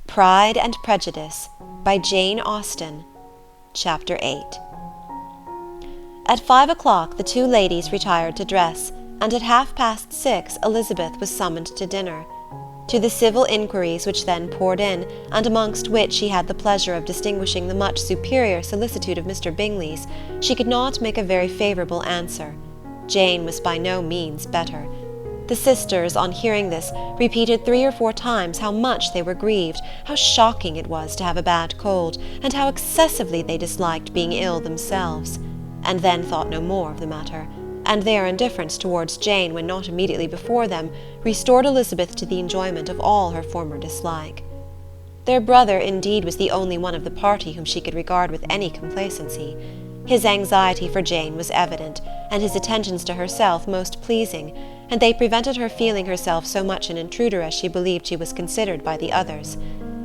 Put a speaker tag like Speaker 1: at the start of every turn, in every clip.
Speaker 1: Pride and Prejudice by Jane Austen. Chapter 8. At 5 o'clock the two ladies retired to dress, and at 6:30 Elizabeth was summoned to dinner. To the civil inquiries which then poured in, and amongst which she had the pleasure of distinguishing the much superior solicitude of Mr. Bingley's, she could not make a very favourable answer. Jane was by no means better. The sisters, on hearing this, repeated 3 or 4 times how much they were grieved, how shocking it was to have a bad cold, and how excessively they disliked being ill themselves, and then thought no more of the matter, and their indifference towards Jane, when not immediately before them, restored Elizabeth to the enjoyment of all her former dislike. Their brother, indeed, was the only one of the party whom she could regard with any complacency. His anxiety for Jane was evident, and his attentions to herself most pleasing, and they prevented her feeling herself so much an intruder as she believed she was considered by the others.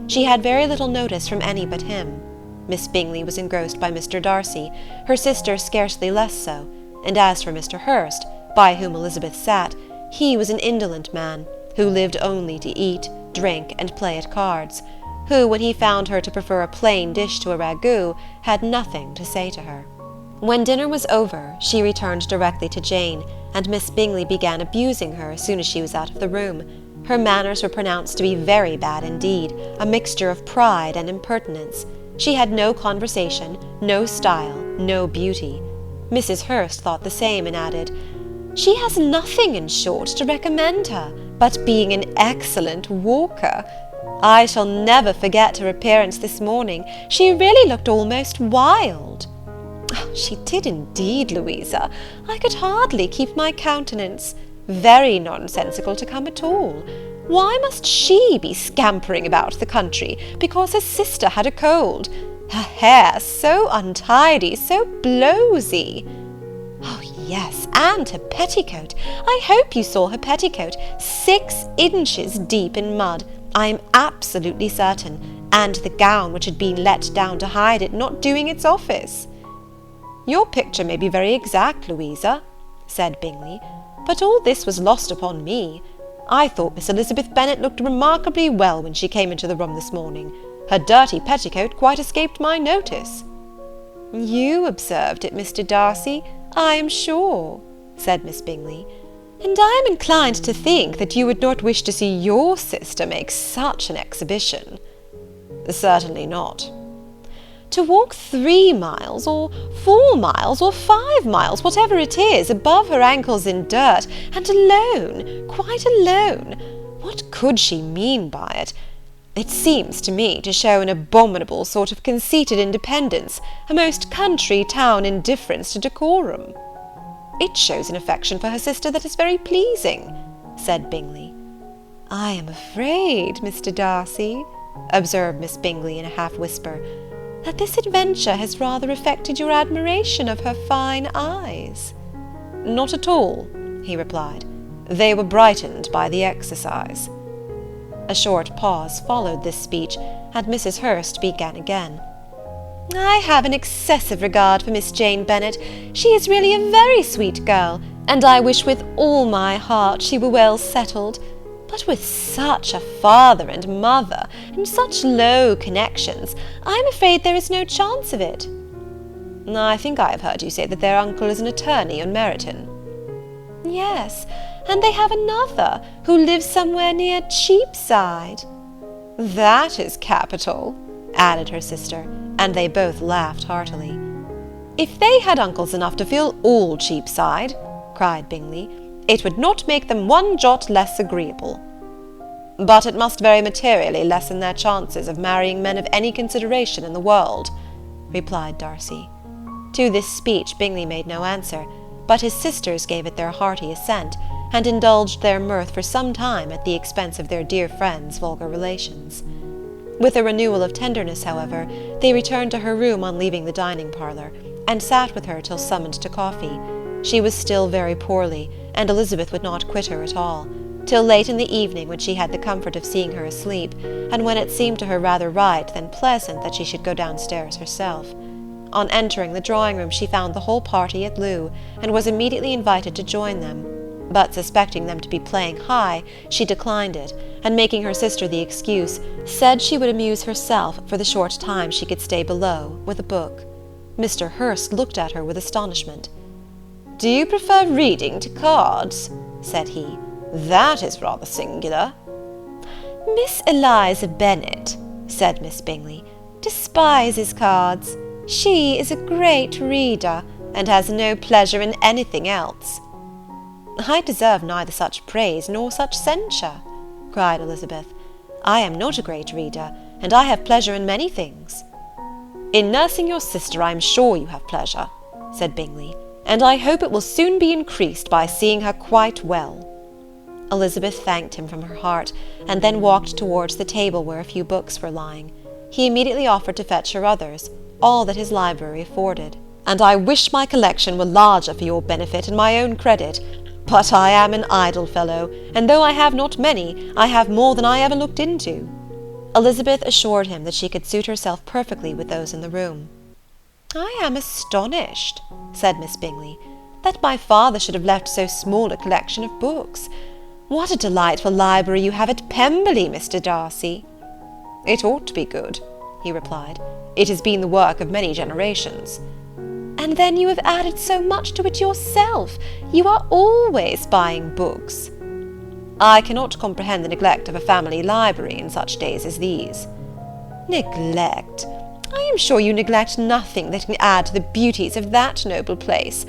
Speaker 1: She had very little notice from any but him. Miss Bingley was engrossed by Mr. Darcy, her sister scarcely less so, and as for Mr. Hurst, by whom Elizabeth sat, he was an indolent man, who lived only to eat, drink, and play at cards, who, when he found her to prefer a plain dish to a ragout, had nothing to say to her. When dinner was over, she returned directly to Jane, and Miss Bingley began abusing her as soon as she was out of the room. Her manners were pronounced to be very bad indeed, a mixture of pride and impertinence. She had no conversation, no style, no beauty. Mrs. Hurst thought the same, and added, "She has nothing, in short, to recommend her, but being an excellent walker. I shall never forget her appearance this morning. She really looked almost wild." "Oh, she did indeed, Louisa. I could hardly keep my countenance. Very nonsensical to come at all. Why must she be scampering about the country because her sister had a cold? Her hair so untidy, so blowsy. Oh, yes, and her petticoat. I hope you saw her petticoat, 6 inches deep in mud, I am absolutely certain, and the gown which had been let down to hide it not doing its office." "Your picture may be very exact, Louisa," said Bingley, "but all this was lost upon me. I thought Miss Elizabeth Bennet looked remarkably well when she came into the room this morning. Her dirty petticoat quite escaped my notice." "You observed it, Mr. Darcy, I am sure," said Miss Bingley, "and I am inclined to think that you would not wish to see your sister make such an exhibition." "Certainly not." "To walk 3 miles, or 4 miles, or 5 miles, whatever it is, above her ankles in dirt, and alone, quite alone. What could she mean by it? It seems to me to show an abominable sort of conceited independence, a most country town indifference to decorum." "It shows an affection for her sister that is very pleasing," said Bingley. "I am afraid, Mr. Darcy," observed Miss Bingley in a half-whisper, "that this adventure has rather affected your admiration of her fine eyes." "Not at all," he replied. "They were brightened by the exercise." A short pause followed this speech, and Mrs. Hurst began again. "I have an excessive regard for Miss Jane Bennet. She is really a very sweet girl, and I wish with all my heart she were well settled. But with such a father and mother, and such low connections, I am afraid there is no chance of it." "I think I have heard you say that their uncle is an attorney on Meryton." "Yes, and they have another, who lives somewhere near Cheapside." "That is capital," added her sister, and they both laughed heartily. "If they had uncles enough to fill all Cheapside," cried Bingley, "it would not make them one jot less agreeable." "But it must very materially lessen their chances of marrying men of any consideration in the world," replied Darcy. To this speech Bingley made no answer, but his sisters gave it their hearty assent, and indulged their mirth for some time at the expense of their dear friend's vulgar relations. With a renewal of tenderness, however, they returned to her room on leaving the dining-parlour, and sat with her till summoned to coffee. She was still very poorly, and Elizabeth would not quit her at all, till late in the evening, when she had the comfort of seeing her asleep, and when it seemed to her rather right than pleasant that she should go downstairs herself. On entering the drawing-room she found the whole party at loo, and was immediately invited to join them. But suspecting them to be playing high, she declined it, and making her sister the excuse, said she would amuse herself for the short time she could stay below with a book. Mr. Hurst looked at her with astonishment. "Do you prefer reading to cards?" said he. "That is rather singular." "Miss Eliza Bennet," said Miss Bingley, "despises cards. She is a great reader, and has no pleasure in anything else." "I deserve neither such praise nor such censure," cried Elizabeth. "I am not a great reader, and I have pleasure in many things." "In nursing your sister I am sure you have pleasure," said Bingley, "and I hope it will soon be increased by seeing her quite well." Elizabeth thanked him from her heart, and then walked towards the table where a few books were lying. He immediately offered to fetch her others, all that his library afforded. "And I wish my collection were larger for your benefit and my own credit. But I am an idle fellow, and though I have not many, I have more than I ever looked into." Elizabeth assured him that she could suit herself perfectly with those in the room. "I am astonished," said Miss Bingley, "that my father should have left so small a collection of books. What a delightful library you have at Pemberley, Mr. Darcy!" "It ought to be good," he replied. "It has been the work of many generations." "And then you have added so much to it yourself. You are always buying books." "I cannot comprehend the neglect of a family library in such days as these." "Neglect! I am sure you neglect nothing that can add to the beauties of that noble place.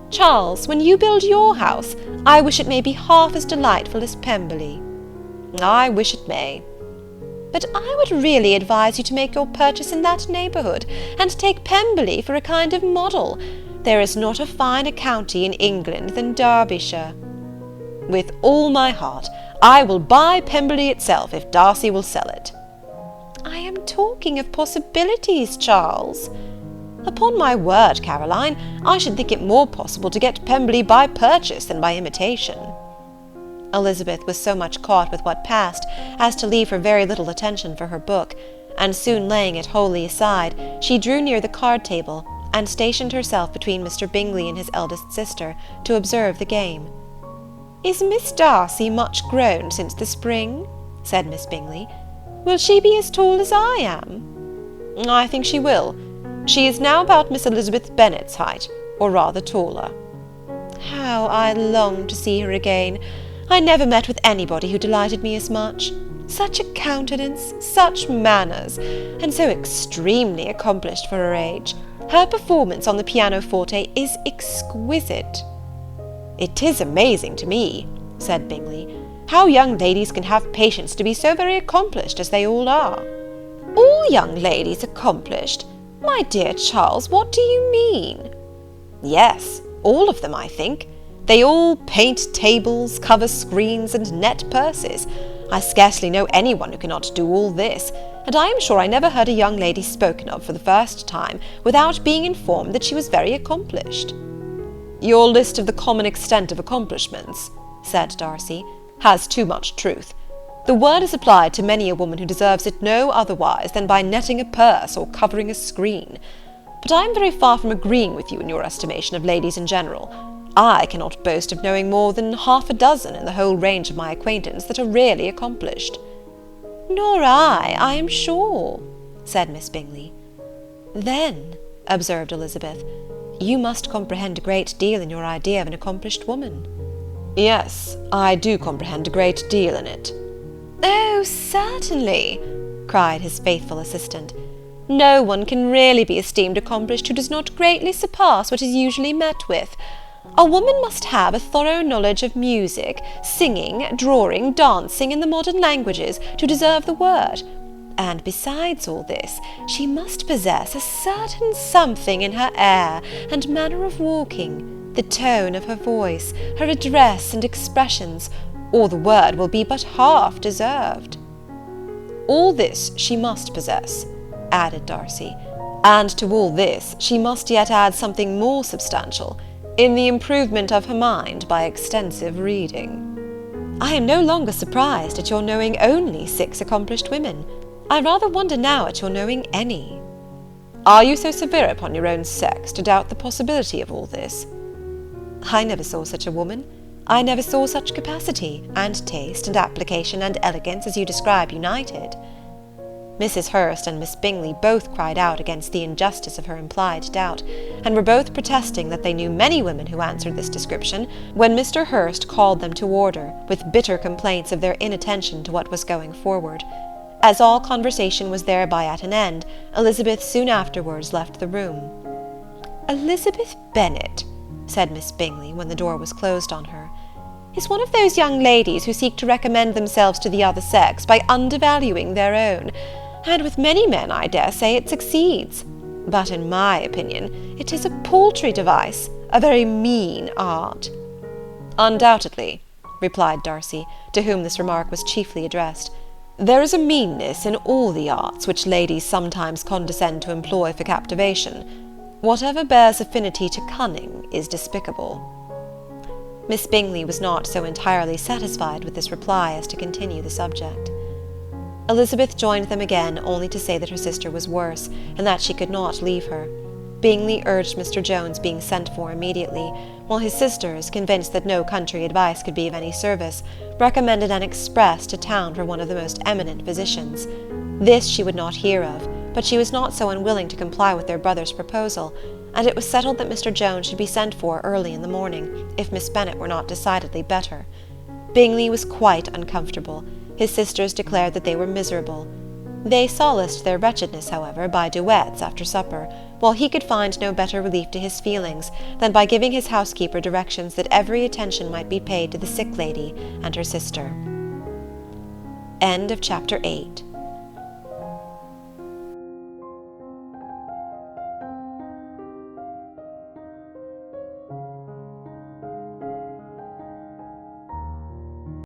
Speaker 1: Charles, when you build your house, I wish it may be half as delightful as Pemberley." "I wish it may." "But I would really advise you to make your purchase in that neighbourhood, and take Pemberley for a kind of model. There is not a finer county in England than Derbyshire." "With all my heart. I will buy Pemberley itself, if Darcy will sell it." "I am talking of possibilities, Charles." "Upon my word, Caroline, I should think it more possible to get Pemberley by purchase than by imitation." Elizabeth was so much caught with what passed as to leave her very little attention for her book, and soon laying it wholly aside, she drew near the card-table, and stationed herself between Mr. Bingley and his eldest sister, to observe the game. "Is Miss Darcy much grown since the spring?" said Miss Bingley. "Will she be as tall as I am?" "I think she will. She is now about Miss Elizabeth Bennet's height, or rather taller." "How I long to see her again! I never met with anybody who delighted me as much. Such a countenance, such manners, and so extremely accomplished for her age. Her performance on the pianoforte is exquisite." "It is amazing to me," said Bingley, "how young ladies can have patience to be so very accomplished as they all are." "All young ladies accomplished? My dear Charles, what do you mean?" "Yes, all of them, I think. They all paint tables, cover screens, and net purses. I scarcely know anyone who cannot do all this, and I am sure I never heard a young lady spoken of for the first time without being informed that she was very accomplished." "Your list of the common extent of accomplishments," said Darcy, "has too much truth. The word is applied to many a woman who deserves it no otherwise than by netting a purse or covering a screen. But I am very far from agreeing with you in your estimation of ladies in general. I cannot boast of knowing more than half a dozen in the whole range of my acquaintance that are really accomplished." "Nor I am sure," said Miss Bingley. "Then," observed Elizabeth, "you must comprehend a great deal in your idea of an accomplished woman." "Yes, I do comprehend a great deal in it." "Oh, certainly," cried his faithful assistant. "No one can really be esteemed accomplished who does not greatly surpass what is usually met with. A woman must have a thorough knowledge of music, singing, drawing, dancing, and the modern languages, to deserve the word. And besides all this, she must possess a certain something in her air and manner of walking, the tone of her voice, her address and expressions, or the word will be but half deserved." "All this she must possess," added Darcy, "and to all this she must yet add something more substantial, in the improvement of her mind by extensive reading." "I am no longer surprised at your knowing only 6 accomplished women. I rather wonder now at your knowing any."
Speaker 2: Are you so severe upon your own sex to doubt the possibility of all this?"
Speaker 1: "I never saw such a woman. I never saw such capacity, and taste, and application, and elegance as you describe united." Mrs. Hurst and Miss Bingley both cried out against the injustice of her implied doubt, and were both protesting that they knew many women who answered this description, when Mr. Hurst called them to order, with bitter complaints of their inattention to what was going forward. As all conversation was thereby at an end, Elizabeth soon afterwards left the room.
Speaker 2: "Elizabeth Bennet," said Miss Bingley, when the door was closed on her, "is one of those young ladies who seek to recommend themselves to the other sex by undervaluing their own, and with many men, I dare say, it succeeds. But in my opinion, it is a paltry device, a very mean art."
Speaker 1: "Undoubtedly," replied Darcy, to whom this remark was chiefly addressed. "There is a meanness in all the arts which ladies sometimes condescend to employ for captivation. Whatever bears affinity to cunning is despicable." Miss Bingley was not so entirely satisfied with this reply as to continue the subject. Elizabeth joined them again, only to say that her sister was worse, and that she could not leave her. Bingley urged Mr. Jones being sent for immediately, while his sisters, convinced that no country advice could be of any service, recommended an express to town for one of the most eminent physicians. This she would not hear of, but she was not so unwilling to comply with their brother's proposal, and it was settled that Mr. Jones should be sent for early in the morning, if Miss Bennet were not decidedly better. Bingley was quite uncomfortable. His sisters declared that they were miserable. They solaced their wretchedness, however, by duets after supper, while he could find no better relief to his feelings than by giving his housekeeper directions that every attention might be paid to the sick lady and her sister. End of Chapter 8.